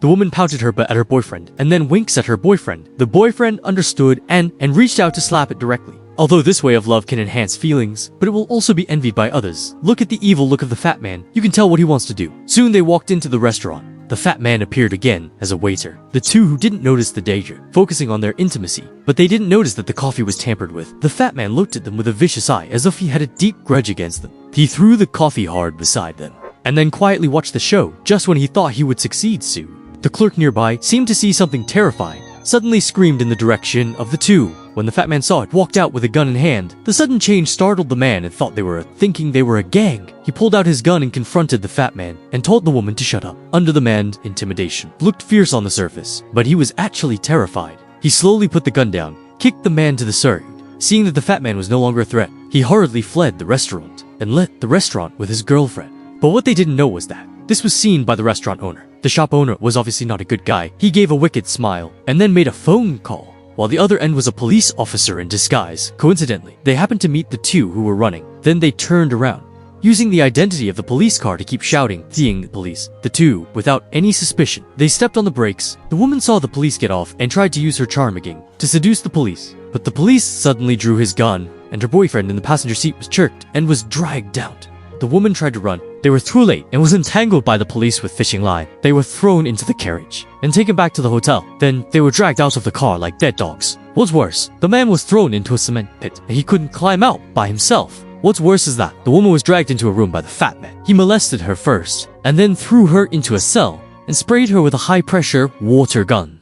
The woman pouted her butt at her boyfriend and then winks at her boyfriend. The boyfriend understood and reached out to slap it directly. Although this way of love can enhance feelings, but it will also be envied by others. Look at the evil look of the fat man. You can tell what he wants to do. Soon they walked into the restaurant. The fat man appeared again as a waiter. The two who didn't notice the danger, focusing on their intimacy, but they didn't notice that the coffee was tampered with. The fat man looked at them with a vicious eye as if he had a deep grudge against them. He threw the coffee hard beside them, and then quietly watched the show just when he thought he would succeed soon. The clerk nearby seemed to see something terrifying, suddenly screamed in the direction of the two. When the fat man saw it, walked out with a gun in hand. The sudden change startled the man and thought thinking they were a gang. He pulled out his gun and confronted the fat man and told the woman to shut up. Under the man's intimidation, looked fierce on the surface, but he was actually terrified. He slowly put the gun down, kicked the man to the side. Seeing that the fat man was no longer a threat, he hurriedly fled the restaurant and left the restaurant with his girlfriend. But what they didn't know was that this was seen by the restaurant owner. The shop owner was obviously not a good guy. He gave a wicked smile and then made a phone call, while the other end was a police officer in disguise. Coincidentally, they happened to meet the two who were running. Then they turned around, using the identity of the police car to keep shouting, seeing the police. The two, without any suspicion, they stepped on the brakes. The woman saw the police get off and tried to use her charm again to seduce the police. But the police suddenly drew his gun, and her boyfriend in the passenger seat was jerked and was dragged out. The woman tried to run. They were too late and was entangled by the police with fishing line. They were thrown into the carriage and taken back to the hotel. Then they were dragged out of the car like dead dogs. What's worse, the man was thrown into a cement pit and he couldn't climb out by himself. What's worse is that the woman was dragged into a room by the fat man. He molested her first and then threw her into a cell and sprayed her with a high-pressure water gun.